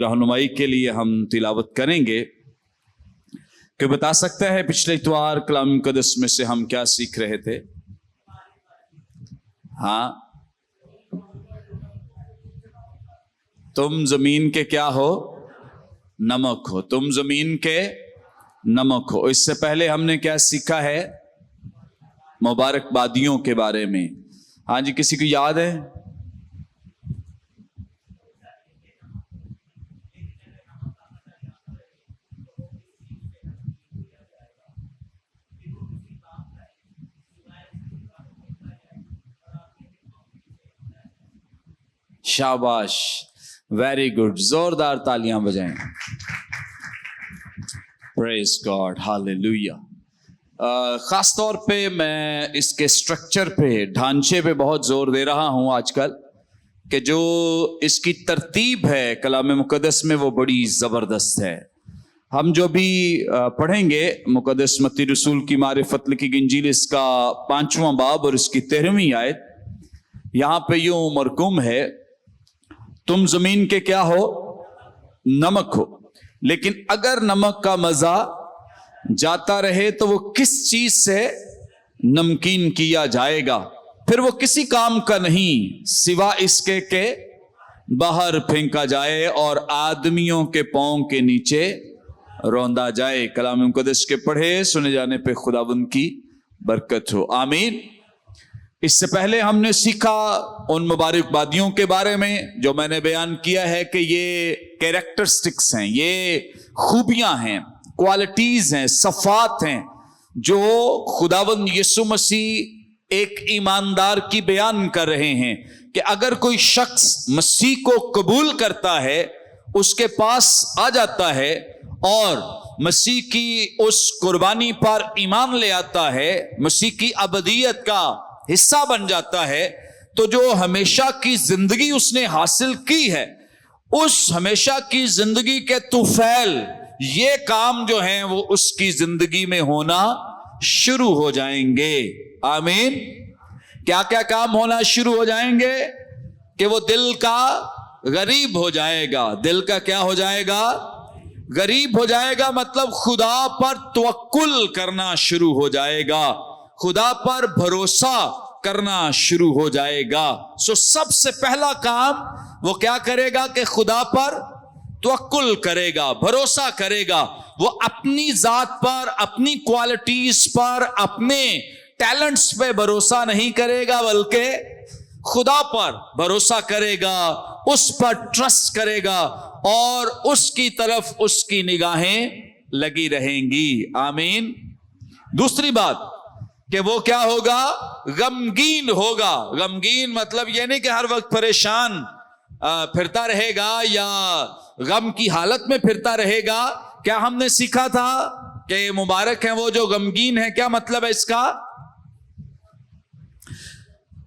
रहनुमाई के लिए हम तिलावत करेंगे कि बता सकता है पिछले इतवार कलाम मुक़द्दस में से हम क्या सीख रहे थे? हाँ, तुम जमीन के क्या हो? नमक हो। तुम जमीन के नमक हो। इससे पहले हमने क्या सीखा है? मुबारकबादियों के बारे में। हाँ जी, किसी को याद है? शाबाश, वेरी गुड, जोरदार तालियां बजाएं। Praise God, hallelujah. खास तौर पे मैं इसके स्ट्रक्चर पे, ढांचे पे बहुत जोर दे रहा हूं आजकल कि जो इसकी तरतीब है कलाम मुक़द्दस में वो बड़ी ज़बरदस्त है। हम जो भी पढ़ेंगे मुक़द्दस मत्ती रसूल की मारिफत लिखी इंजील, इसका 5वां बाब और इसकी 13वीं आयत, यहाँ पे यूं मरकूम है, तुम जमीन के क्या हो? नमक हो। लेकिन अगर नमक का मजा जाता रहे तो वो किस चीज से नमकीन किया जाएगा? फिर वो किसी काम का नहीं सिवा इसके के बाहर फेंका जाए और आदमियों के पांव के नीचे रौंदा जाए। कलाम मुक़द्दस के पढ़े सुने जाने पे खुदावंद की बरकत हो, आमीन। इससे पहले हमने सीखा उन मुबारकबादियों के बारे में जो मैंने बयान किया है कि ये कैरेक्टरिस्टिक्स हैं, ये खूबियां हैं, क्वालिटीज हैं, सफ़ात हैं जो खुदावंद यीशु मसीह एक ईमानदार की बयान कर रहे हैं कि अगर कोई शख्स मसीह को कबूल करता है, उसके पास आ जाता है और मसीह की उस कुर्बानी पर ईमान ले आता है, मसीह की अबदियत का हिस्सा बन जाता है, तो जो हमेशा की जिंदगी उसने हासिल की है, उस हमेशा की जिंदगी के तुफैल ये काम जो हैं वो उसकी जिंदगी में होना शुरू हो जाएंगे, आमीन। क्या क्या काम होना शुरू हो जाएंगे? कि वो दिल का गरीब हो जाएगा। दिल का क्या हो जाएगा? गरीब हो जाएगा, मतलब खुदा पर तवक्कुल करना शुरू हो जाएगा, खुदा पर भरोसा करना शुरू हो जाएगा। सो सबसे पहला काम वो क्या करेगा कि खुदा पर तवक्कुल करेगा, भरोसा करेगा। वो अपनी जात पर, अपनी क्वालिटीज पर, अपने टैलेंट्स पे भरोसा नहीं करेगा, बल्कि खुदा पर भरोसा करेगा, उस पर ट्रस्ट करेगा और उसकी तरफ उसकी निगाहें लगी रहेंगी, आमीन। दूसरी बात कि वो क्या होगा? गमगीन होगा। गमगीन मतलब ये नहीं कि हर वक्त परेशान फिरता रहेगा या गम की हालत में फिरता रहेगा। क्या हमने सीखा था कि मुबारक है वो जो गमगीन है? क्या मतलब है इसका?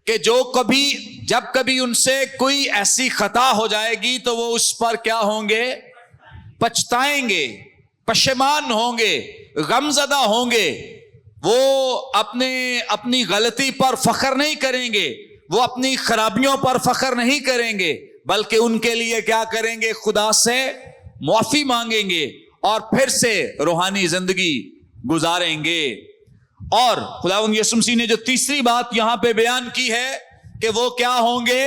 कि जो कभी, जब कभी उनसे कोई ऐसी खता हो जाएगी तो वो उस पर क्या होंगे? पछताएंगे, पशेमान होंगे, गमज़दा होंगे। वो अपनी गलती पर फख्र नहीं करेंगे, वो अपनी खराबियों पर फख्र नहीं करेंगे, बल्कि उनके लिए क्या करेंगे? खुदा से माफी मांगेंगे और फिर से रूहानी जिंदगी गुजारेंगे। और खुदावंद यीशु मसीह ने जो तीसरी बात यहां पे बयान की है कि वो क्या होंगे?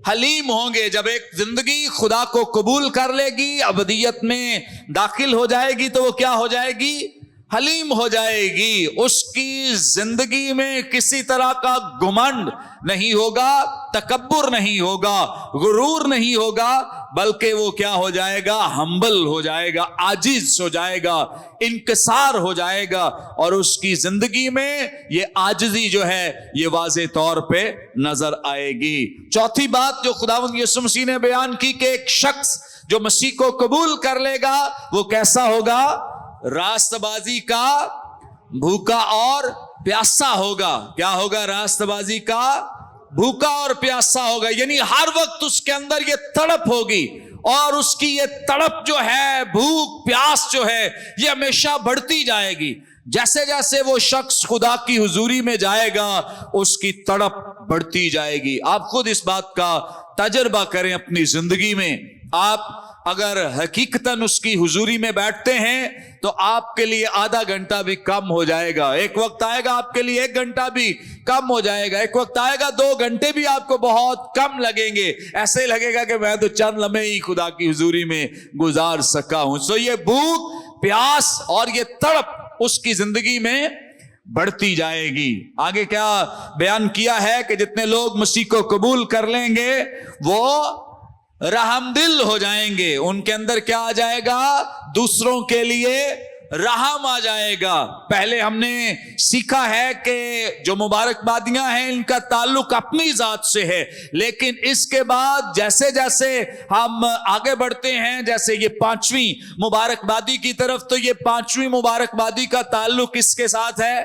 हलीम होंगे। जब एक जिंदगी खुदा को कबूल कर लेगी, अबदियत में दाखिल हो जाएगी, तो वो क्या हो जाएगी? हलीम हो जाएगी। उसकी जिंदगी में किसी तरह का घमंड नहीं होगा, तकब्बुर नहीं होगा, गुरूर नहीं होगा, बल्कि वो क्या हो जाएगा? हम्बल हो जाएगा, आजिज हो जाएगा, इनकिसार हो जाएगा और उसकी जिंदगी में ये आजिजी जो है ये वाज़े तौर पे नजर आएगी। चौथी बात जो खुदावंद यीशु मसीह ने बयान की कि एक शख्स जो मसीह को कबूल कर लेगा वो कैसा होगा? रास्तबाजी का भूखा और प्यासा होगा। क्या होगा? रास्तबाजी का भूखा और प्यासा होगा, यानी हर वक्त उसके अंदर ये तड़प होगी और उसकी ये तड़प जो है, भूख प्यास जो है, ये हमेशा बढ़ती जाएगी। जैसे जैसे वो शख्स खुदा की हुजूरी में जाएगा उसकी तड़प बढ़ती जाएगी। आप खुद इस बात का तजर्बा करें अपनी जिंदगी में। आप اگر حقیقتاً اس کی حضوری میں بیٹھتے ہیں تو آپ کے لیے آدھا گھنٹہ بھی کم ہو جائے گا. ایک وقت آئے گا آپ کے لیے 1 گھنٹہ بھی کم ہو جائے گا. ایک وقت آئے گا 2 گھنٹے بھی آپ کو بہت کم لگیں گے. ایسے ہی لگے گا کہ میں تو چند لمحے ہی خدا کی حضوری میں گزار سکا ہوں. سو یہ بھوک، پیاس اور یہ تڑپ اس کی زندگی میں بڑھتی جائے گی. آگے کیا بیان کیا ہے کہ جتنے لوگ مسیح کو قبول کر لیں گے وہ رحم دل ہو جائیں گے. ان کے اندر کیا آ جائے گا؟ دوسروں کے لیے رحم آ جائے گا. پہلے ہم نے سیکھا ہے کہ جو مبارکبادیاں ہیں ان کا تعلق اپنی ذات سے ہے، لیکن اس کے بعد جیسے جیسے ہم آگے بڑھتے ہیں، جیسے یہ 5ویں مبارکبادی کی طرف، تو یہ 5ویں مبارکبادی کا تعلق کس کے ساتھ ہے؟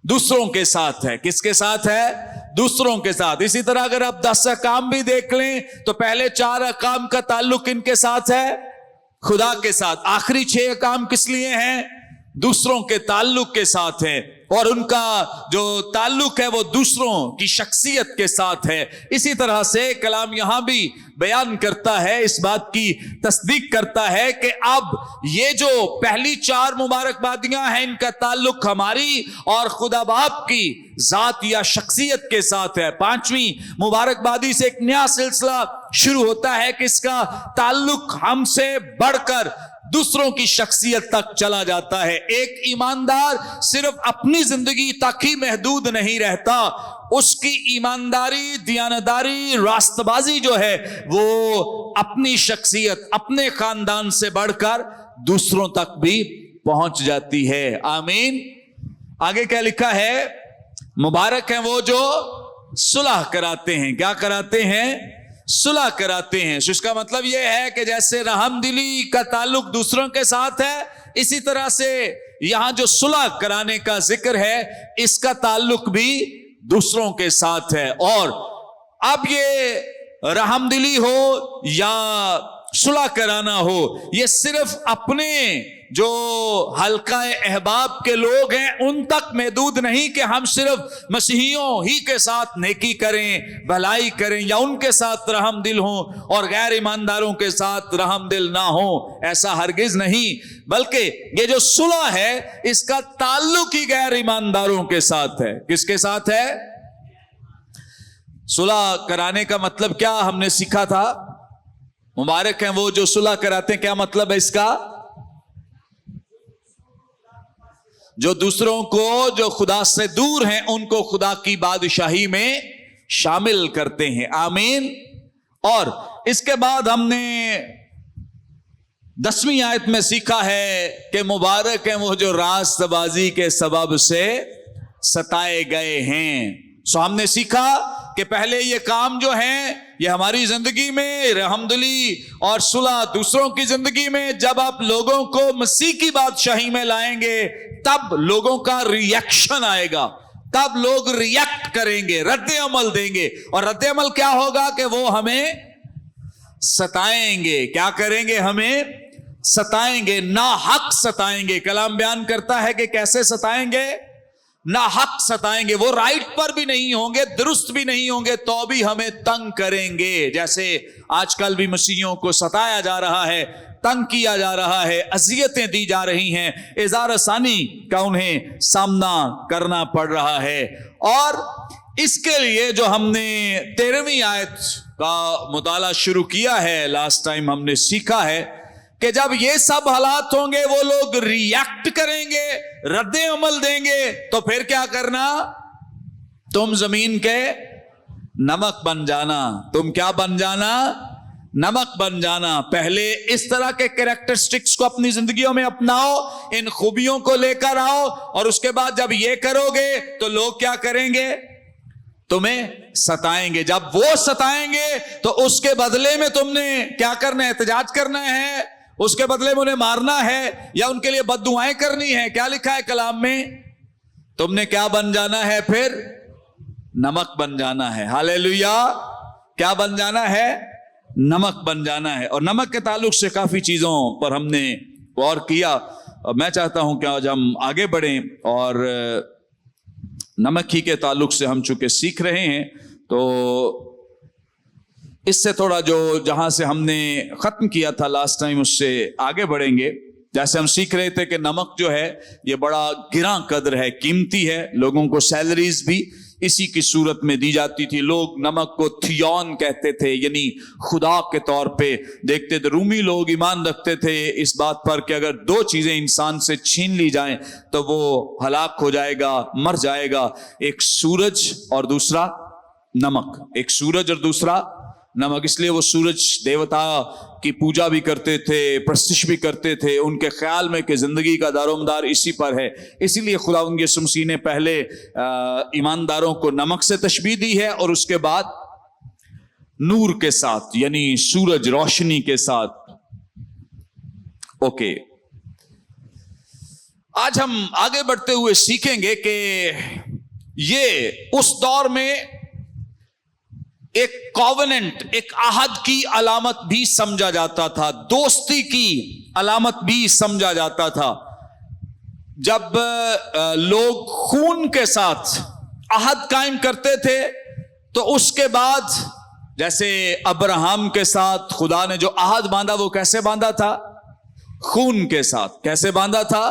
دوسروں کے ساتھ ہے. کس کے ساتھ ہے؟ دوسروں کے ساتھ. اسی طرح اگر آپ 10 احکام بھی دیکھ لیں تو پہلے 4 احکام کا تعلق ان کے ساتھ ہے؟ خدا کے ساتھ. آخری 6 احکام کس لیے ہیں؟ دوسروں کے تعلق کے ساتھ ہیں، اور ان کا جو تعلق ہے وہ دوسروں کی شخصیت کے ساتھ ہے. اسی طرح سے کلام یہاں بھی بیان کرتا ہے، اس بات کی تصدیق کرتا ہے کہ اب یہ جو پہلی 4 مبارکبادیاں ہیں ان کا تعلق ہماری اور خدا باپ کی ذات یا شخصیت کے ساتھ ہے. 5ویں مبارکبادی سے ایک نیا سلسلہ شروع ہوتا ہے کہ اس کا تعلق ہم سے بڑھ کر دوسروں کی شخصیت تک چلا جاتا ہے. ایک ایماندار صرف اپنی زندگی تک ہی محدود نہیں رہتا، اس کی ایمانداری، دیانتداری، راست بازی جو ہے وہ اپنی شخصیت، اپنے خاندان سے بڑھ کر دوسروں تک بھی پہنچ جاتی ہے. آمین. آگے کیا لکھا ہے؟ مبارک ہیں وہ جو صلح کراتے ہیں. کیا کراتے ہیں؟ صلح کراتے ہیں. اس کا مطلب یہ ہے کہ جیسے رحم دلی کا تعلق دوسروں کے ساتھ ہے، اسی طرح سے یہاں جو صلح کرانے کا ذکر ہے اس کا تعلق بھی دوسروں کے ساتھ ہے. اور اب یہ رحم دلی ہو یا صلح کرانا ہو، یہ صرف اپنے جو حلقہ احباب کے لوگ ہیں ان تک محدود نہیں کہ ہم صرف مسیحیوں ہی کے ساتھ نیکی کریں، بھلائی کریں یا ان کے ساتھ رحم دل ہوں اور غیر ایمانداروں کے ساتھ رحم دل نہ ہوں. ایسا ہرگز نہیں، بلکہ یہ جو صلح ہے اس کا تعلق ہی غیر ایمانداروں کے ساتھ ہے. کس کے ساتھ ہے؟ صلح کرانے کا مطلب کیا ہم نے سیکھا تھا؟ مبارک ہیں وہ جو صلح کراتے ہیں. کیا مطلب ہے اس کا؟ جو دوسروں کو جو خدا سے دور ہیں ان کو خدا کی بادشاہی میں شامل کرتے ہیں. آمین. اور اس کے بعد ہم نے 10ویں آیت میں سیکھا ہے کہ مبارک ہیں وہ جو راست بازی کے سبب سے ستائے گئے ہیں. سو ہم نے سیکھا کہ پہلے یہ کام جو ہیں یہ ہماری زندگی میں رحمدلی اور صلح، دوسروں کی زندگی میں جب آپ لوگوں کو مسیح کی بادشاہی میں لائیں گے تب لوگوں کا ریئیکشن آئے گا، تب لوگ ریئیکٹ کریں گے، رد عمل دیں گے. اور رد عمل کیا ہوگا کہ وہ ہمیں ستائیں گے. کیا کریں گے؟ ہمیں ستائیں گے، ناحق ستائیں گے. کلام بیان کرتا ہے کہ کیسے ستائیں گے؟ ناحق ستائیں گے. وہ رائٹ پر بھی نہیں ہوں گے، درست بھی نہیں ہوں گے، تو بھی ہمیں تنگ کریں گے. جیسے آج کل بھی مسیحیوں کو ستایا جا رہا ہے، تنگ کیا جا رہا ہے، اذیتیں دی جا رہی ہیں، اظہار ثانی کا انہیں سامنا کرنا پڑ رہا ہے. اور اس کے لیے جو ہم نے 13ویں آیت کا مطالعہ شروع کیا ہے، لاسٹ ٹائم ہم نے سیکھا ہے کہ جب یہ سب حالات ہوں گے وہ لوگ ریئیکٹ کریں گے، رد عمل دیں گے، تو پھر کیا کرنا؟ تم زمین کے نمک بن جانا. تم کیا بن جانا؟ نمک بن جانا. پہلے اس طرح کے کریکٹرسٹکس کو اپنی زندگیوں میں اپناؤ، ان خوبیوں کو لے کر آؤ، اور اس کے بعد جب یہ کرو گے تو لوگ کیا کریں گے؟ تمہیں ستائیں گے. جب وہ ستائیں گے تو اس کے بدلے میں تم نے کیا کرنا ہے؟ احتجاج کرنا ہے. اس کے بدلے میں انہیں مارنا ہے یا ان کے لیے بد دعائیں کرنی ہے. کیا لکھا ہے کلام میں؟ تم نے کیا بن جانا ہے؟ پھر نمک بن جانا ہے. ہاللیلویا. کیا بن جانا ہے؟ نمک بن جانا ہے. اور نمک کے تعلق سے کافی چیزوں پر ہم نے غور کیا. میں چاہتا ہوں کہ آج ہم آگے بڑھیں اور نمک ہی کے تعلق سے ہم چونکہ سیکھ رہے ہیں تو اس سے تھوڑا جو جہاں سے ہم نے ختم کیا تھا لاسٹ ٹائم اس سے آگے بڑھیں گے. جیسے ہم سیکھ رہے تھے کہ نمک جو ہے یہ بڑا گراں قدر ہے, قیمتی ہے. لوگوں کو سیلریز بھی اسی کی صورت میں دی جاتی تھی. لوگ نمک کو تھیون کہتے تھے, یعنی خدا کے طور پہ دیکھتے تھے. رومی لوگ ایمان رکھتے تھے اس بات پر کہ اگر دو چیزیں انسان سے چھین لی جائیں تو وہ ہلاک ہو جائے گا, مر جائے گا. ایک سورج اور دوسرا نمک, ایک سورج اور دوسرا نمک. اس لیے وہ سورج دیوتا کی پوجا بھی کرتے تھے, پرستش بھی کرتے تھے. ان کے خیال میں کہ زندگی کا دار و مدار اسی پر ہے. اسی لیے خداوند یسوع مسیح نے پہلے ایمانداروں کو نمک سے تشبیہ دی ہے اور اس کے بعد نور کے ساتھ, یعنی سورج روشنی کے ساتھ. اوکے, آج ہم آگے بڑھتے ہوئے سیکھیں گے کہ یہ اس دور میں ایک کووننٹ, ایک عہد کی علامت بھی سمجھا جاتا تھا, دوستی کی علامت بھی سمجھا جاتا تھا. جب لوگ خون کے ساتھ عہد قائم کرتے تھے تو اس کے بعد جیسے ابراہم کے ساتھ خدا نے جو عہد باندھا وہ کیسے باندھا تھا؟ خون کے ساتھ. کیسے باندھا تھا؟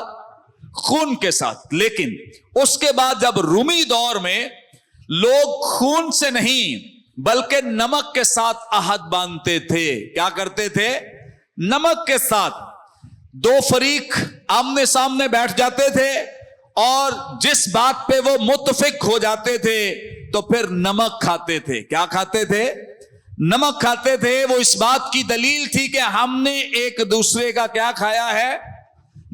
خون کے ساتھ. لیکن اس کے بعد جب رومی دور میں لوگ خون سے نہیں بلکہ نمک کے ساتھ عہد باندھتے تھے. کیا کرتے تھے؟ نمک کے ساتھ. دو فریق آمنے سامنے بیٹھ جاتے تھے اور جس بات پہ وہ متفق ہو جاتے تھے تو پھر نمک کھاتے تھے. کیا کھاتے تھے؟ نمک کھاتے تھے. وہ اس بات کی دلیل تھی کہ ہم نے ایک دوسرے کا کیا کھایا ہے؟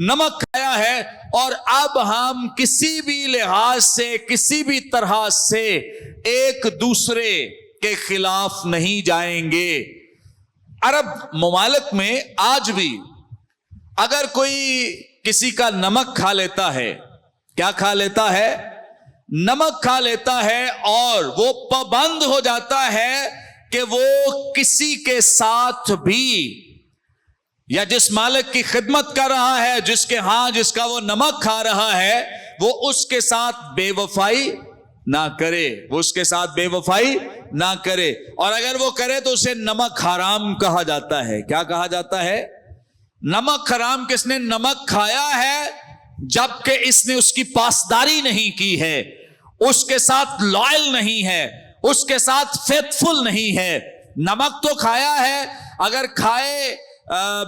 نمک کھایا ہے. اور اب ہم کسی بھی لحاظ سے, کسی بھی طرح سے ایک دوسرے کے خلاف نہیں جائیں گے. عرب ممالک میں آج بھی اگر کوئی کسی کا نمک کھا لیتا ہے, کیا کھا لیتا ہے؟ نمک کھا لیتا ہے, اور وہ پابند ہو جاتا ہے کہ وہ کسی کے ساتھ بھی, یا جس مالک کی خدمت کر رہا ہے, جس کے ہاں جس کا وہ نمک کھا رہا ہے, وہ اس کے ساتھ بے وفائی نہ کرے. وہ اس کے ساتھ بے وفائی نہ کرے. اور اگر وہ کرے تو اسے نمک حرام کہا جاتا ہے. کیا کہا جاتا ہے؟ نمک حرام. کس نے نمک کھایا ہے جبکہ اس نے اس کی پاسداری نہیں کی ہے, اس کے ساتھ لائل نہیں ہے, اس کے ساتھ فیتھفل نہیں ہے. نمک تو کھایا ہے, اگر کھائے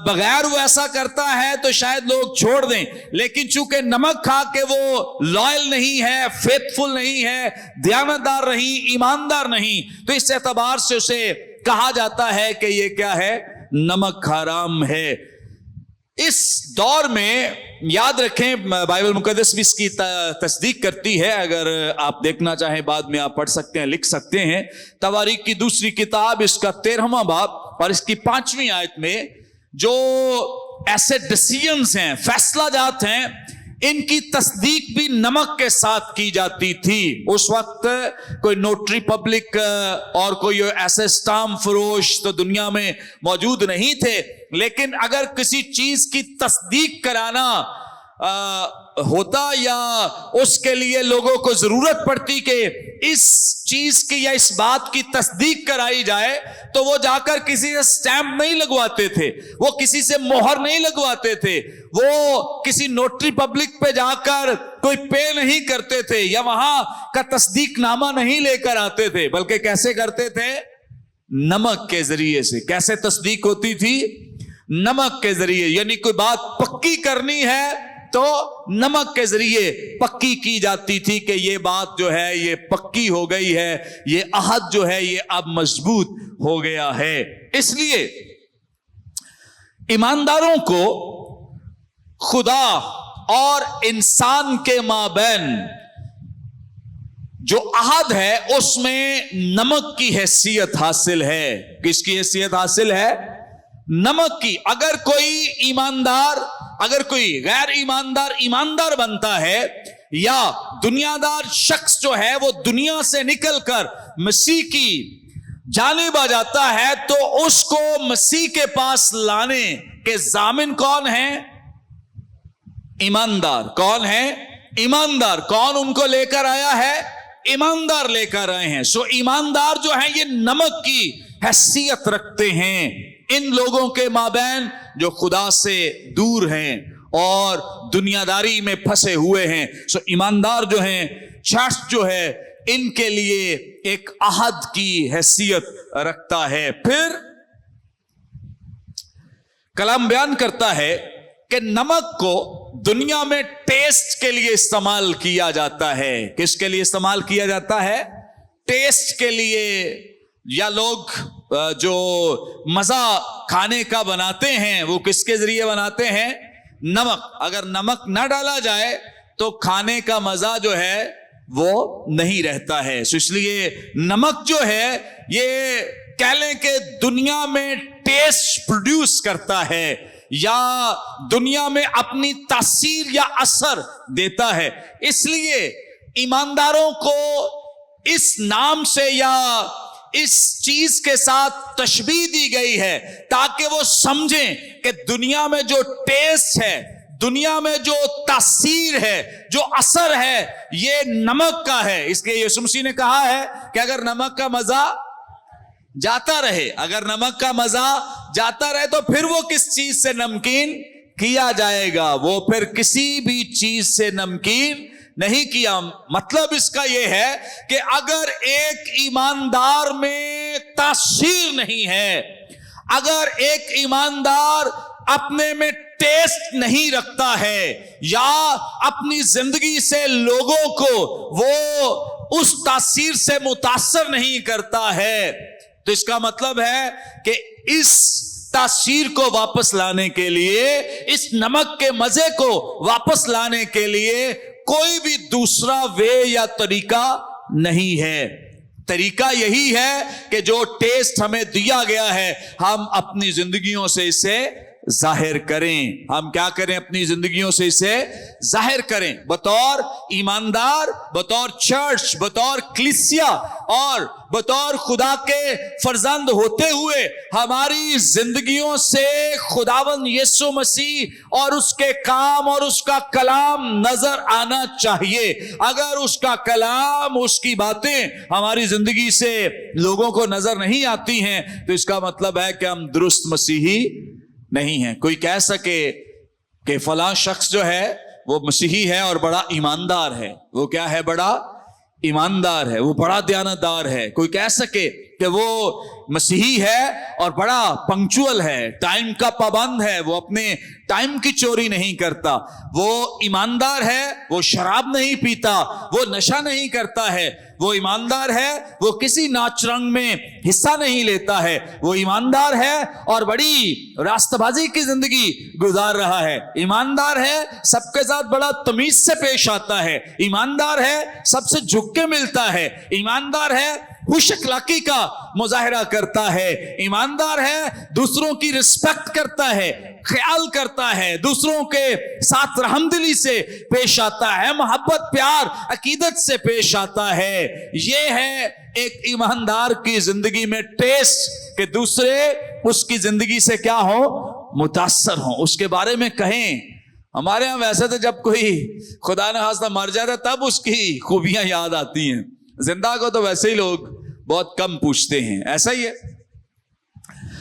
بغیر وہ ایسا کرتا ہے تو شاید لوگ چھوڑ دیں, لیکن چونکہ نمک کھا کے وہ لائل نہیں ہے, فیتھفل نہیں ہے, دیانتدار نہیں, ایماندار نہیں, تو اس اعتبار سے اسے کہا جاتا ہے کہ یہ کیا ہے؟ نمک حرام ہے. اس دور میں یاد رکھیں, بائبل مقدس بھی اس کی تصدیق کرتی ہے. اگر آپ دیکھنا چاہیں بعد میں آپ پڑھ سکتے ہیں, لکھ سکتے ہیں. تواریخ کی دوسری کتاب اس کا 13واں باب اور اس کی 5ویں آیت میں جو ایسے ڈیسیژنز ہیں, فیصلہ جات ہیں, ان کی تصدیق بھی نمک کے ساتھ کی جاتی تھی. اس وقت کوئی نوٹری پبلک اور کوئی ایسے اسٹامپ فروش تو دنیا میں موجود نہیں تھے, لیکن اگر کسی چیز کی تصدیق کرانا ہوتا یا اس کے لیے لوگوں کو ضرورت پڑتی کہ اس چیز کی یا اس بات کی تصدیق کرائی جائے, تو وہ جا کر کسی سے سٹیمپ نہیں لگواتے تھے, وہ کسی سے مہر نہیں لگواتے تھے, وہ کسی نوٹری پبلک پہ جا کر کوئی پے نہیں کرتے تھے, یا وہاں کا تصدیق نامہ نہیں لے کر آتے تھے, بلکہ کیسے کرتے تھے؟ نمک کے ذریعے سے. کیسے تصدیق ہوتی تھی؟ نمک کے ذریعے. یعنی کوئی بات پکی کرنی ہے تو نمک کے ذریعے پکی کی جاتی تھی کہ یہ بات جو ہے یہ پکی ہو گئی ہے, یہ عہد جو ہے یہ اب مضبوط ہو گیا ہے. اس لیے ایمانداروں کو خدا اور انسان کے مابین جو عہد ہے اس میں نمک کی حیثیت حاصل ہے. کس کی حیثیت حاصل ہے؟ نمک کی. اگر کوئی ایماندار, اگر کوئی غیر ایماندار ایماندار بنتا ہے, یا دنیا دار شخص جو ہے وہ دنیا سے نکل کر مسیح کی جانب آ جاتا ہے, تو اس کو مسیح کے پاس لانے کے ضامن کون ہیں؟ ایماندار. کون ہے؟ ایماندار. کون ان کو لے کر آیا ہے؟ ایماندار لے کر آئے ہیں. سو ایماندار جو ہے یہ نمک کی हैसियत रखते हैं इन लोगों के माबैन जो खुदा से दूर हैं और दुनियादारी में फंसे हुए हैं। सो ईमानदार जो हैं, चर्च जो है, इनके लिए एक अहद की हैसियत रखता है। फिर कलाम बयान करता है कि नमक को दुनिया में टेस्ट के लिए इस्तेमाल किया जाता है। किसके लिए इस्तेमाल किया जाता है? टेस्ट के लिए। या लोग जो मजा खाने का बनाते हैं वो किसके जरिए बनाते हैं? नमक। अगर नमक ना डाला जाए तो खाने का मजा जो है वो नहीं रहता है। सो इसलिए नमक जो है ये कह लें कि दुनिया में टेस्ट प्रोड्यूस करता है या दुनिया में अपनी तासीर या असर देता है। इसलिए ईमानदारों को इस नाम से या इस चीज के साथ तशबीह दी गई है ताकि वो समझें कि दुनिया में जो टेस्ट है, दुनिया में जो तासीर है, जो असर है, ये नमक का है। इसलिए यीशु मसीह ने कहा है कि अगर नमक का मजा जाता रहे, अगर नमक का मजा जाता रहे तो फिर वो किस चीज से नमकीन किया जाएगा? वो फिर किसी भी चीज से नमकीन नहीं किया। मतलब इसका यह है कि अगर एक ईमानदार में तासीर नहीं है, अगर एक ईमानदार अपने में टेस्ट नहीं रखता है या अपनी जिंदगी से लोगों को वो उस तासीर से मुतासर नहीं करता है, तो इसका मतलब है कि इस तासीर को वापस लाने के लिए, इस नमक के मजे को वापस लाने के लिए कोई भी दूसरा वे या तरीका नहीं है। तरीका यही है कि जो टेस्ट हमें दिया गया है हम अपनी जिंदगियों से इसे जाहिर करें। हम क्या करें? अपनी जिंदगियों से इसे जाहिर करें। बतौर ईमानदार, बतौर चर्च, बतौर कलीसिया और बतौर खुदा के फर्जंद होते हुए हमारी जिंदगियों से खुदावंद यीशु मसीह और उसके काम और उसका कलाम नजर आना चाहिए। अगर उसका कलाम, उसकी बातें हमारी जिंदगी से लोगों को नजर नहीं आती हैं तो इसका मतलब है कि हम दुरुस्त मसीही नहीं है। कोई कह सके कि फलां शख्स जो है वो मसीही है और बड़ा ईमानदार है, वो क्या है? बड़ा ईमानदार है, वो बड़ा दयानतदार है। कोई कह सके कि वो मसीही है और बड़ा पंक्चुअल है, टाइम का पाबंद है, वो अपने टाइम की चोरी नहीं करता, वो ईमानदार है, वो शराब नहीं पीता, वो नशा नहीं करता है, वो ईमानदार है, वो किसी नाच रंग में हिस्सा नहीं लेता है, वो ईमानदार है और बड़ी रास्तबाजी की जिंदगी गुजार रहा है, ईमानदार है, सबके साथ बड़ा तमीज से पेश आता है, ईमानदार है, सबसे झुक के मिलता है, ईमानदार है, खुश अखलाकी का मुजाहिरा करता है, ईमानदार है, दूसरों की रिस्पेक्ट करता है, ख्याल करता है, दूसरों के साथ रहमदिली से पेश आता है, मोहब्बत, प्यार, अकीदत से पेश आता है। ये है एक ईमानदार की जिंदगी में टेस्ट कि दूसरे उसकी जिंदगी से क्या हो? मुतासर हो, उसके बारे में कहें। हमारे यहां वैसे तो जब कोई खुदा न खास्ता मर जाता तब उसकी खूबियां याद आती हैं, जिंदा को तो वैसे ही लोग बहुत कम पूछते हैं, ऐसा ही है।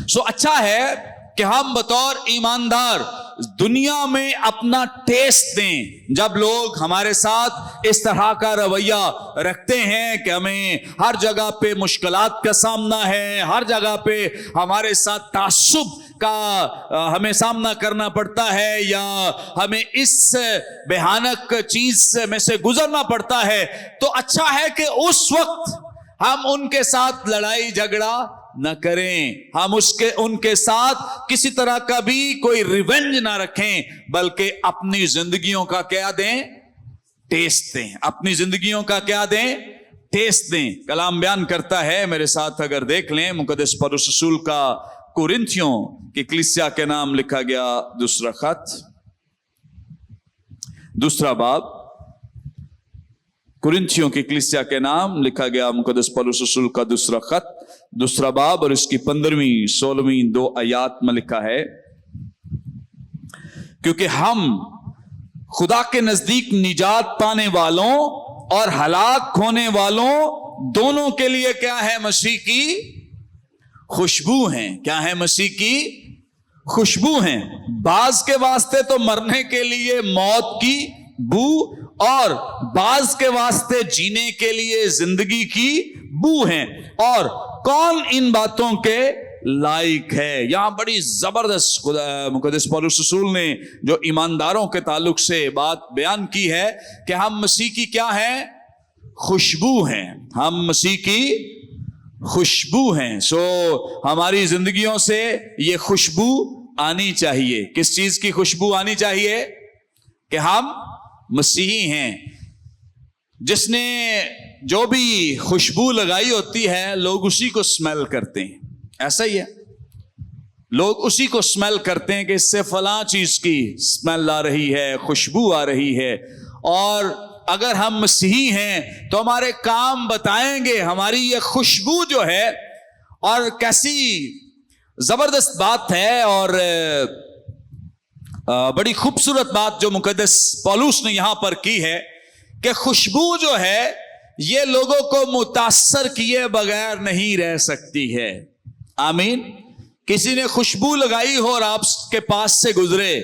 सो अच्छा है कि हम बतौर ईमानदार दुनिया में अपना टेस्ट दें। जब लोग हमारे साथ इस तरह का रवैया रखते हैं कि हमें हर जगह पे मुश्किलात का सामना है, हर जगह पे हमारे साथ तासुब का हमें सामना करना पड़ता है या हमें इस भयानक चीज में से गुजरना पड़ता है, तो अच्छा है कि उस वक्त हम उनके साथ लड़ाई झगड़ा न करें, हम उनके साथ किसी तरह का भी कोई रिवेंज ना रखें, बल्कि अपनी जिंदगियों का क्या दें? टेस्ट दें। अपनी जिंदगियों का क्या दें? टेस्ट दें। कलाम बयान करता है, मेरे साथ अगर देख लें, मुकद्दस पौलुस रसूल का कुरिन्थियों की कलीसिया के नाम लिखा गया दूसरा खत, दूसरा बाब, कुरिन्थियों की कलीसिया के नाम लिखा गया मुकद्दस पौलुस रसूल का दूसरा खत, दूसरा बाब और इसकी 15वीं 16वीं 2 आयत में लिखा है, क्योंकि हम खुदा के नजदीक निजात पाने वालों और हलाक होने वालों दोनों के लिए क्या है? मसीह की खुशबू हैं। क्या है? मसीह की खुशबू हैं। बाज के वास्ते तो मरने के लिए मौत की बू, और बाज के वास्ते जीने के लिए जिंदगी की बू हैं। और कौन इन बातों के लायक है? यहां बड़ी जबरदस्त मुक़द्दस पौलुस रसूल ने जो ईमानदारों के ताल्लुक से बात बयान की है कि हम मसीह की क्या हैं? खुशबू हैं। हम मसीह की खुशबू हैं। सो हमारी जिंदगियों से ये खुशबू आनी चाहिए। किस चीज की खुशबू आनी चाहिए? कि हम मसीही हैं। जिसने जो भी खुशबू लगाई होती है लोग उसी को स्मेल करते हैं। ऐसा ही है, लोग उसी को स्मेल करते हैं कि इससे फलां चीज की स्मेल आ रही है, खुशबू आ रही है। और अगर हम मसीही हैं तो हमारे काम बताएंगे हमारी ये खुशबू जो है। और कैसी जबरदस्त बात है और बड़ी खूबसूरत बात जो मुक़द्दस पौलुस ने यहां पर की है कि खुशबू जो है ये लोगों को मुतासर किए बगैर नहीं रह सकती है। आमीन। किसी ने खुशबू लगाई हो और आपके पास से गुजरे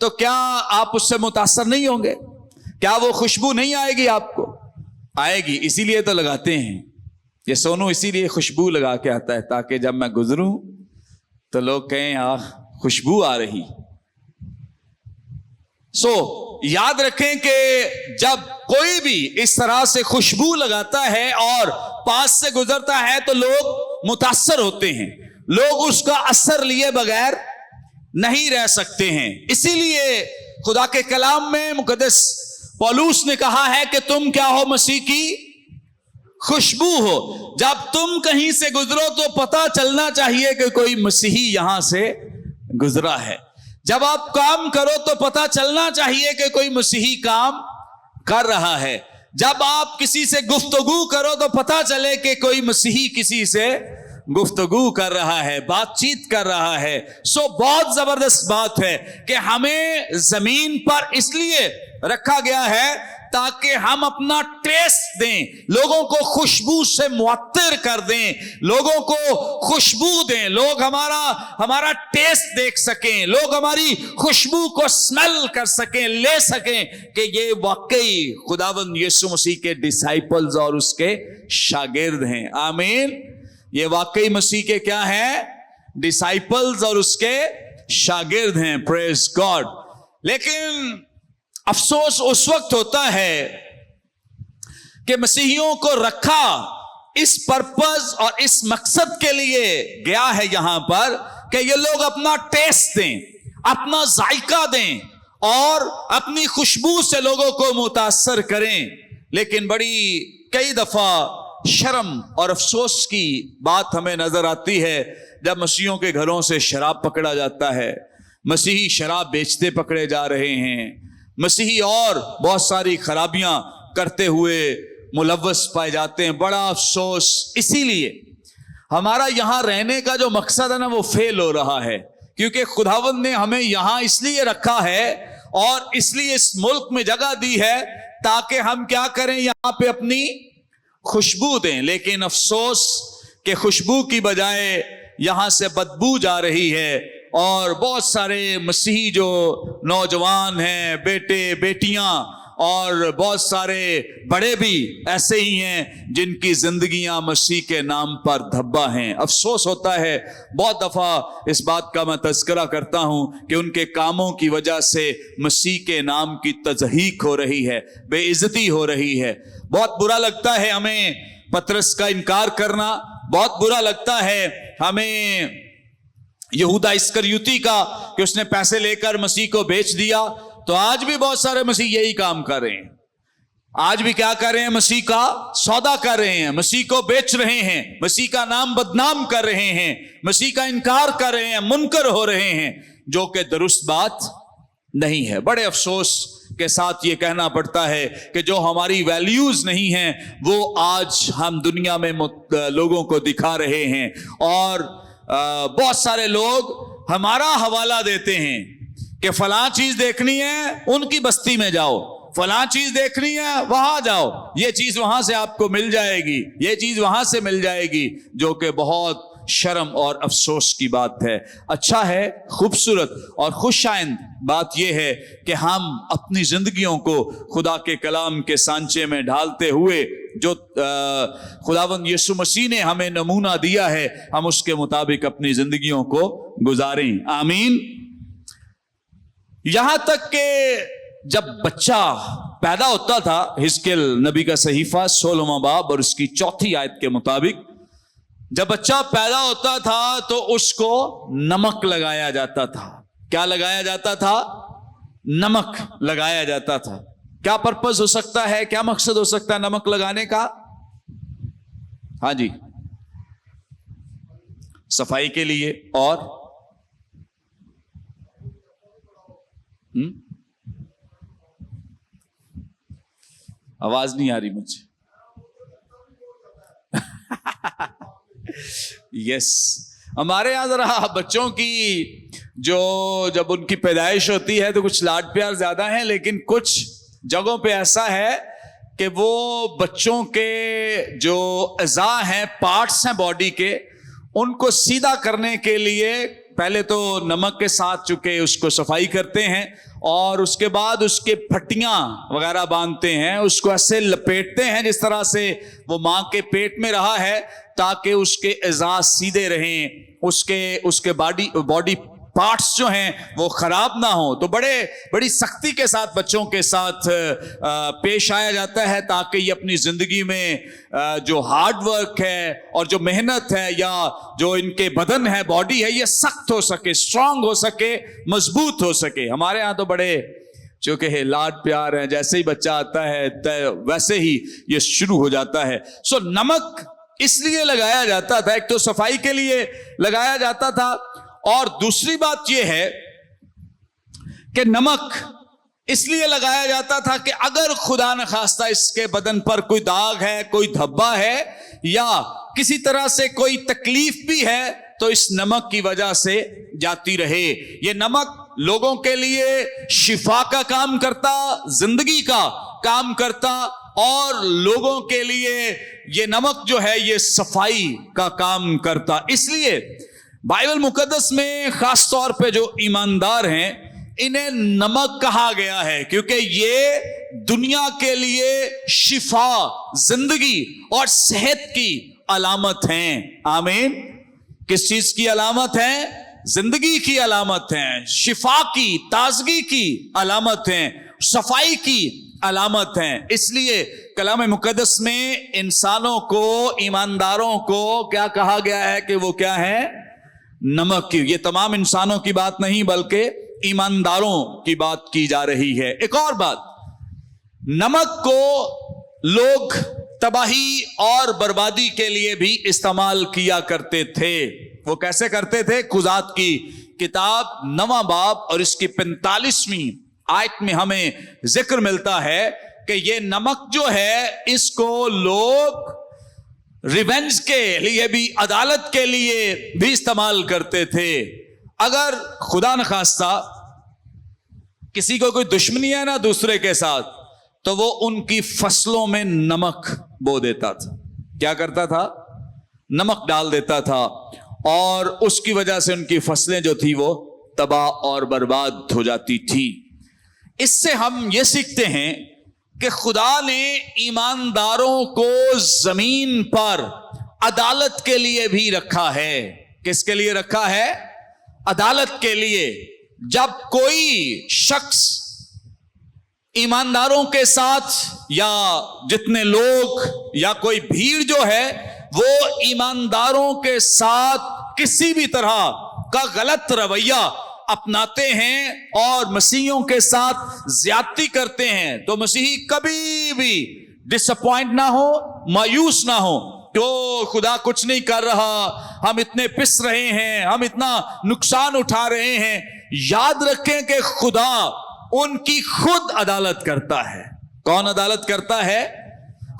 तो क्या आप उससे मुतासर नहीं होंगे? क्या वो खुशबू नहीं आएगी? आपको आएगी। इसीलिए तो लगाते हैं। ये सोनू इसीलिए खुशबू लगा के आता है ताकि जब मैं गुजरूं तो लोग कहें आह खुशबू आ रही। याद रखें कि जब कोई भी इस तरह से खुशबू लगाता है और पास से गुजरता है तो लोग मुतासर होते हैं। लोग उसका असर लिए बगैर नहीं रह सकते हैं। इसीलिए खुदा के कलाम में मुक़द्दस पौलुस ने कहा है कि तुम क्या हो? मसीह की खुशबू हो। जब तुम कहीं से गुजरो तो पता चलना चाहिए कि कोई मसीही यहां से गुजरा है। जब आप काम करो तो पता चलना चाहिए कि कोई मसीही काम कर रहा है। जब आप किसी से गुफ्तगू करो तो पता चले कि कोई मसीही किसी से गुफ्तगू कर रहा है, बातचीत कर रहा है। बहुत जबरदस्त बात है कि हमें जमीन पर इसलिए रखा गया है ताकि हम अपना टेस्ट दें, लोगों को खुशबू से मुअत्तर कर दें, लोगों को खुशबू दें, लोग हमारा टेस्ट देख सकें, लोग हमारी खुशबू को स्मेल कर सकें, ले सकें कि ये वाकई खुदावंद यीशु मसीह के डिसाइपल्स और उसके शागिर्द हैं। आमीन। ये वाकई मसीह के क्या हैं? डिसाइपल्स और उसके शागिर्द हैं। Praise God. लेकिन अफसोस उस वक्त होता है कि मसीहियों को रखा इस पर्पस और इस मकसद के लिए गया है यहां पर कि ये लोग अपना टेस्ट दें, अपना जायका दें और अपनी खुशबू से लोगों को मुतासर करें। लेकिन बड़ी कई दफा शर्म और अफसोस की बात हमें नजर आती है जब मसीहियों के घरों से शराब पकड़ा जाता है। मसीही शराब बेचते पकड़े जा रहे हैं। मसीही और बहुत सारी खराबियां करते हुए मुलव्वस पाए जाते हैं। बड़ा अफसोस। इसीलिए हमारा यहां रहने का जो मकसद है ना वो फेल हो रहा है, क्योंकि खुदावंद ने हमें यहां इसलिए रखा है और इसलिए इस मुल्क में जगह दी है ताकि हम क्या करें? यहां पे अपनी खुशबू दें। लेकिन अफसोस कि खुशबू की बजाय यहां से बदबू जा रही है और बहुत सारे मसीही जो नौजवान हैं, बेटे बेटियां और बहुत सारे बड़े भी ऐसे ही हैं जिनकी जिंदगियां मसीह के नाम पर धब्बा हैं। अफसोस होता है, बहुत दफा इस बात का मैं तज़किरा करता हूं कि उनके कामों की वजह से मसीह के नाम की तज़हीक हो रही है, बेइज्जती हो रही है। बहुत बुरा लगता है हमें पतरस का इनकार करना, बहुत बुरा लगता है हमें यहूदा इस्करियोती का कि उसने पैसे लेकर मसीह को बेच दिया। तो आज भी बहुत सारे मसीह यही काम कर रहे हैं। आज भी क्या कर रहे हैं? मसीह का सौदा कर रहे हैं, मसीह को बेच रहे हैं, मसीह का नाम बदनाम कर रहे हैं, मसीह का इनकार कर रहे हैं, मुनकर हो रहे हैं, जो कि दुरुस्त बात नहीं है। बड़े अफसोस के साथ ये कहना पड़ता है कि जो हमारी वैल्यूज नहीं हैं वो आज हम दुनिया में लोगों को दिखा रहे हैं। और बहुत सारे लोग हमारा हवाला देते हैं कि फलां चीज देखनी है उनकी बस्ती में जाओ, फलां चीज देखनी है वहां जाओ, ये चीज वहां से आपको मिल जाएगी, ये चीज वहां से मिल जाएगी, जो कि बहुत شرم اور افسوس کی بات ہے. اچھا ہے, خوبصورت اور خوش آئند بات یہ ہے کہ ہم اپنی زندگیوں کو خدا کے کلام کے سانچے میں ڈھالتے ہوئے جو خداوند یسوع مسیح نے ہمیں نمونہ دیا ہے, ہم اس کے مطابق اپنی زندگیوں کو گزاریں. آمین. یہاں تک کہ جب بچہ پیدا ہوتا تھا, حزقیل نبی کا صحیفہ 16واں باب اور اس کی 4 آیت کے مطابق, جب بچہ پیدا ہوتا تھا تو اس کو نمک لگایا جاتا تھا. کیا لگایا جاتا تھا؟ نمک لگایا جاتا تھا. کیا پرپز ہو سکتا ہے, کیا مقصد ہو سکتا ہے نمک لگانے کا؟ ہاں جی, صفائی کے لیے. اور آواز نہیں آ رہی مجھے. یس, ہمارے یہاں ذرا بچوں کی جب ان کی پیدائش ہوتی ہے تو کچھ لاڈ پیار زیادہ ہیں, لیکن کچھ جگہوں پہ ایسا ہے کہ وہ بچوں کے جو اعضاء ہیں, پارٹس ہیں باڈی کے, ان کو سیدھا کرنے کے لیے پہلے تو نمک کے ساتھ چکے اس کو صفائی کرتے ہیں, اور اس کے بعد اس کے پھٹیاں وغیرہ باندھتے ہیں, اس کو ایسے لپیٹتے ہیں جس طرح سے وہ ماں کے پیٹ میں رہا ہے, تاکہ اس کے اعضاء سیدھے رہیں, اس کے باڈی پارٹس جو ہیں وہ خراب نہ ہوں. تو بڑی سختی کے ساتھ بچوں کے ساتھ پیش آیا جاتا ہے, تاکہ یہ اپنی زندگی میں جو ہارڈ ورک ہے اور جو محنت ہے, یا جو ان کے بدن ہے, باڈی ہے, یہ سخت ہو سکے, اسٹرانگ ہو سکے, مضبوط ہو سکے. ہمارے ہاں تو بڑے چونکہ لاڈ پیار ہیں, جیسے ہی بچہ آتا ہے ویسے ہی یہ شروع ہو جاتا ہے. سو نمک اس لیے لگایا جاتا تھا, ایک تو صفائی کے لیے لگایا جاتا تھا, اور دوسری بات یہ ہے کہ نمک اس لیے لگایا جاتا تھا کہ اگر خدا نخواستہ اس کے بدن پر کوئی داغ ہے, کوئی دھبا ہے, یا کسی طرح سے کوئی تکلیف بھی ہے, تو اس نمک کی وجہ سے جاتی رہے. یہ نمک لوگوں کے لیے شفا کا کام کرتا, زندگی کا کام کرتا, اور لوگوں کے لیے یہ نمک جو ہے یہ صفائی کا کام کرتا. اس لیے بائبل مقدس میں خاص طور پہ جو ایماندار ہیں انہیں نمک کہا گیا ہے, کیونکہ یہ دنیا کے لیے شفا, زندگی اور صحت کی علامت ہیں. آمین. کس چیز کی علامت ہیں؟ زندگی کی علامت ہیں, شفا کی, تازگی کی علامت ہیں, صفائی کی علامت ہیں. اس لیے کلام مقدس میں انسانوں کو, ایمانداروں کو کیا کہا گیا ہے کہ وہ کیا ہے؟ نمک کی. یہ تمام انسانوں کی بات نہیں بلکہ ایمانداروں کی بات کی جا رہی ہے. ایک اور بات, نمک کو لوگ تباہی اور بربادی کے لیے بھی استعمال کیا کرتے تھے. وہ کیسے کرتے تھے؟ قضات کی کتاب 9واں باب اور اس کی 45ویں آیت میں ہمیں ذکر ملتا ہے کہ یہ نمک جو ہے اس کو لوگ ریونج کے لیے بھی, عدالت کے لیے بھی استعمال کرتے تھے. اگر خدا نخواستہ کسی کو کوئی دشمنی ہے نا دوسرے کے ساتھ, تو وہ ان کی فصلوں میں نمک بو دیتا تھا. کیا کرتا تھا؟ نمک ڈال دیتا تھا, اور اس کی وجہ سے ان کی فصلیں جو تھی وہ تباہ اور برباد ہو جاتی تھی. اس سے ہم یہ سیکھتے ہیں کہ خدا نے ایمانداروں کو زمین پر عدالت کے لیے بھی رکھا ہے. کس کے لیے رکھا ہے؟ عدالت کے لیے. جب کوئی شخص ایمانداروں کے ساتھ, یا جتنے لوگ یا کوئی بھیڑ جو ہے وہ ایمانداروں کے ساتھ کسی بھی طرح کا غلط رویہ اپناتے ہیں اور مسیحیوں کے ساتھ زیادتی کرتے ہیں, تو مسیحی کبھی بھی ڈس اپوائنٹ نہ ہو, مایوس نہ ہو. تو خدا کچھ نہیں کر رہا, ہم اتنے پس رہے ہیں, ہم اتنا نقصان اٹھا رہے ہیں. یاد رکھیں کہ خدا ان کی خود عدالت کرتا ہے. کون عدالت کرتا ہے؟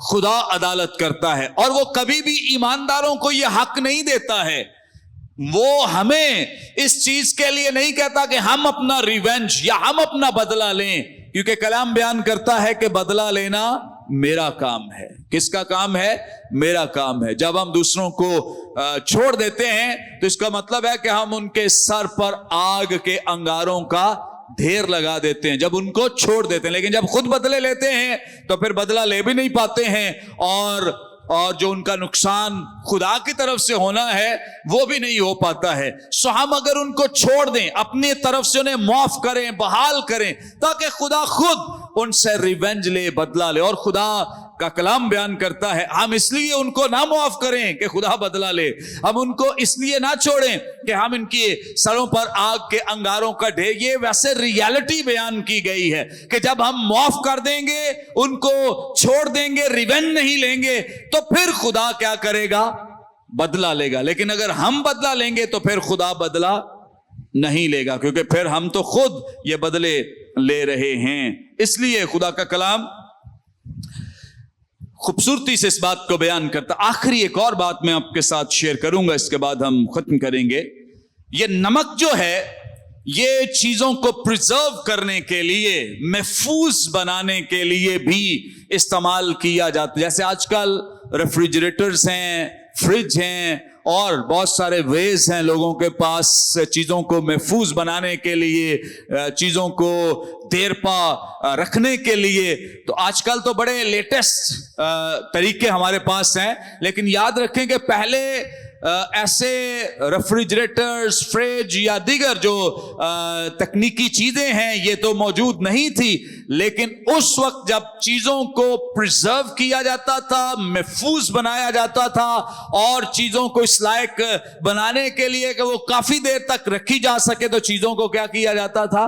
خدا عدالت کرتا ہے. اور وہ کبھی بھی ایمانداروں کو یہ حق نہیں دیتا ہے. وہ ہمیں اس چیز کے لیے نہیں کہتا کہ ہم اپنا ریونج یا ہم اپنا بدلہ لیں, کیونکہ کلام بیان کرتا ہے کہ بدلہ لینا मेरा काम है। किसका काम है? मेरा काम है। जब हम दूसरों को छोड़ देते हैं तो इसका मतलब है कि हम उनके सर पर आग के अंगारों का ढेर लगा देते हैं, जब उनको छोड़ देते हैं। लेकिन जब खुद बदले लेते हैं तो फिर बदला ले भी नहीं पाते हैं, और जो उनका नुकसान खुदा की तरफ से होना है वो भी नहीं हो पाता है। सो हम अगर उनको छोड़ दें, अपनी तरफ से उन्हें माफ करें, बहाल करें, ताकि खुदा खुद उनसे रिवेंज ले, बदला ले। और खुदा का कलाम बयान करता है हम इसलिए उनको ना माफ करें कि खुदा बदला ले, हम उनको इसलिए ना छोड़ें कि हम इनकी सरों पर आग के अंगारों का ढेर। ये वैसे रियलिटी बयान की गई है कि जब हम माफ कर देंगे, उनको छोड़ देंगे, रिवेंज नहीं लेंगे, तो फिर खुदा क्या करेगा? बदला लेगा। लेकिन अगर हम बदला लेंगे तो फिर खुदा बदला नहीं लेगा, क्योंकि फिर हम तो खुद ये बदले ले रहे हैं। इसलिए खुदा का कलाम खूबसूरती से इस बात को बयान करता। आखिरी एक और बात मैं आपके साथ शेयर करूंगा, इसके बाद हम खत्म करेंगे। ये नमक जो है, ये चीजों को प्रिजर्व करने के लिए, महफूज बनाने के लिए भी इस्तेमाल किया जाता है। जैसे आजकल रेफ्रिजरेटर्स हैं, फ्रिज हैं, और बहुत सारे वेज हैं लोगों के पास चीजों को महफूज बनाने के लिए, चीजों को देर पा रखने के लिए। तो आजकल तो बड़े लेटेस्ट तरीके हमारे पास हैं, लेकिन याद रखें कि पहले ऐसे रेफ्रिजरेटर्स, फ्रिज या दीगर जो तकनीकी चीजें हैं ये तो मौजूद नहीं थी। लेकिन उस वक्त जब चीजों को प्रिजर्व किया जाता था, महफूज बनाया जाता था, और चीजों को इस लायक बनाने के लिए कि वो काफी देर तक रखी जा सके, तो चीजों को क्या किया जाता था?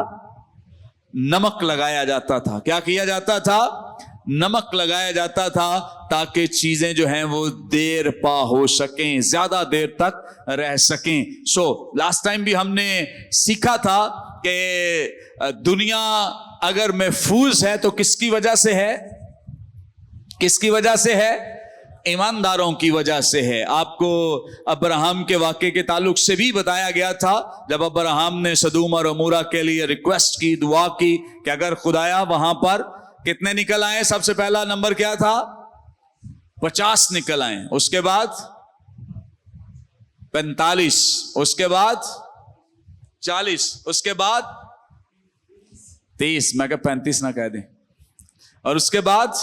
नमक लगाया जाता था। क्या किया जाता था? नमक लगाया जाता था, ताकि चीजें जो हैं वो देर पा हो सकें, ज्यादा देर तक रह सकें। सो लास्ट टाइम भी हमने सीखा था कि दुनिया अगर महफूज है तो किसकी वजह से है? किसकी वजह से है? ईमानदारों की वजह से है। आपको अब्राहम के वाक़े के ताल्लुक से भी बताया गया था, जब अब्राहम ने सदूम और अमूरा के लिए रिक्वेस्ट की, दुआ की कि अगर खुदाया वहां पर कितने निकल आए? सबसे पहला नंबर क्या था? 50 निकल आए। उसके बाद 45, उसके बाद 40, उसके बाद 30, मैं क्या 35 ना कह दें, और उसके बाद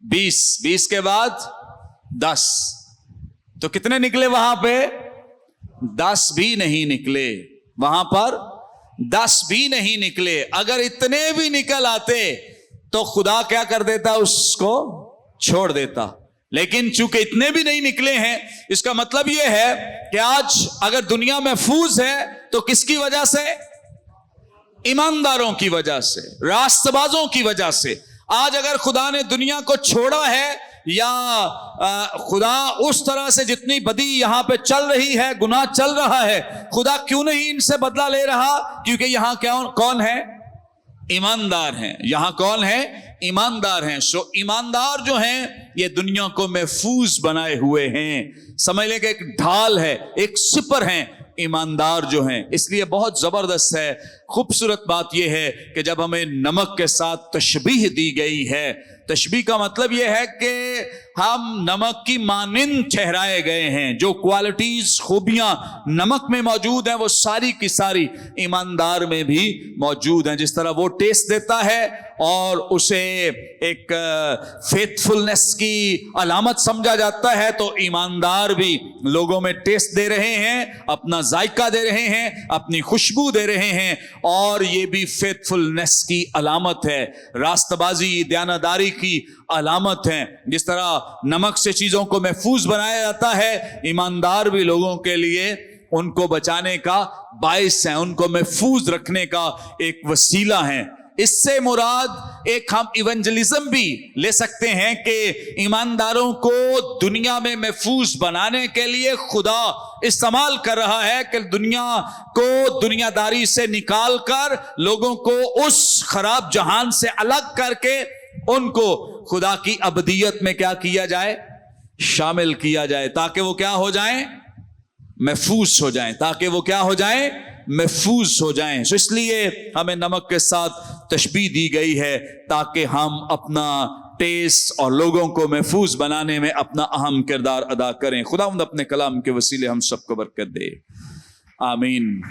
20 के बाद 10। तो कितने निकले वहां पे? 10 भी नहीं निकले। वहां पर 10 भी नहीं निकले। अगर इतने भी निकल आते तो खुदा क्या कर देता? उसको छोड़ देता। लेकिन चूंकि इतने भी नहीं निकले हैं, इसका मतलब यह है कि आज अगर दुनिया महफूज है तो किसकी वजह से? ईमानदारों की वजह से, रास्तबाजों की वजह से। आज अगर खुदा ने दुनिया को छोड़ा है, या खुदा उस तरह से जितनी बदी यहां पे चल रही है, गुनाह चल रहा है, खुदा क्यों नहीं इनसे बदला ले रहा? क्योंकि यहां कौन है? ईमानदार हैं। यहां कौन है? ईमानदार हैं। सो ईमानदार जो हैं ये दुनिया को महफूज बनाए हुए हैं। समझ लें कि एक ढाल है, एक सिपर हैं ईमानदार जो हैं। इसलिए बहुत जबरदस्त है, खूबसूरत बात यह है कि जब हमें नमक के साथ तशबीह दी गई है, तशबीह का मतलब यह है कि हम नमक की मानिंद ठहराए गए हैं। जो क्वालिटीज, खूबियां नमक में मौजूद हैं, वो सारी की सारी ईमानदार में भी मौजूद हैं। जिस तरह वो टेस्ट देता है और उसे एक फेथफुलनेस की अलामत समझा जाता है, तो ईमानदार भी लोगों में टेस्ट दे रहे हैं, अपना जायका दे रहे हैं, अपनी खुशबू दे रहे हैं, और ये भी फेथफुलनेस की अलामत है, रास्तबाजी, दयानतदारी की अलामत है। जिस तरह नमक से चीजों को महफूज बनाया जाता है, ईमानदार भी लोगों के लिए उनको बचाने का बाइस है, उनको महफूज रखने का एक वसीला है। इससे मुराद एक हम इवेंजलिज्म भी ले सकते हैं कि ईमानदारों को दुनिया में महफूज बनाने के लिए खुदा इस्तेमाल कर रहा है कि दुनिया को दुनियादारी से निकाल कर लोगों को उस खराब जहान से अलग करके उनको खुदा की अबदियत में क्या किया जाए? शामिल किया जाए, ताकि वो क्या हो जाएं? महफूज हो जाएं। ताकि वो क्या हो जाएं? महफूज हो जाएं। सो इसलिए हमें नमक के साथ तशबीह दी गई है, ताकि हम अपना ٹیسٹ اور لوگوں کو محفوظ بنانے میں اپنا اہم کردار ادا کریں. خداوند اپنے کلام کے وسیلے ہم سب کو برکت دے. آمین.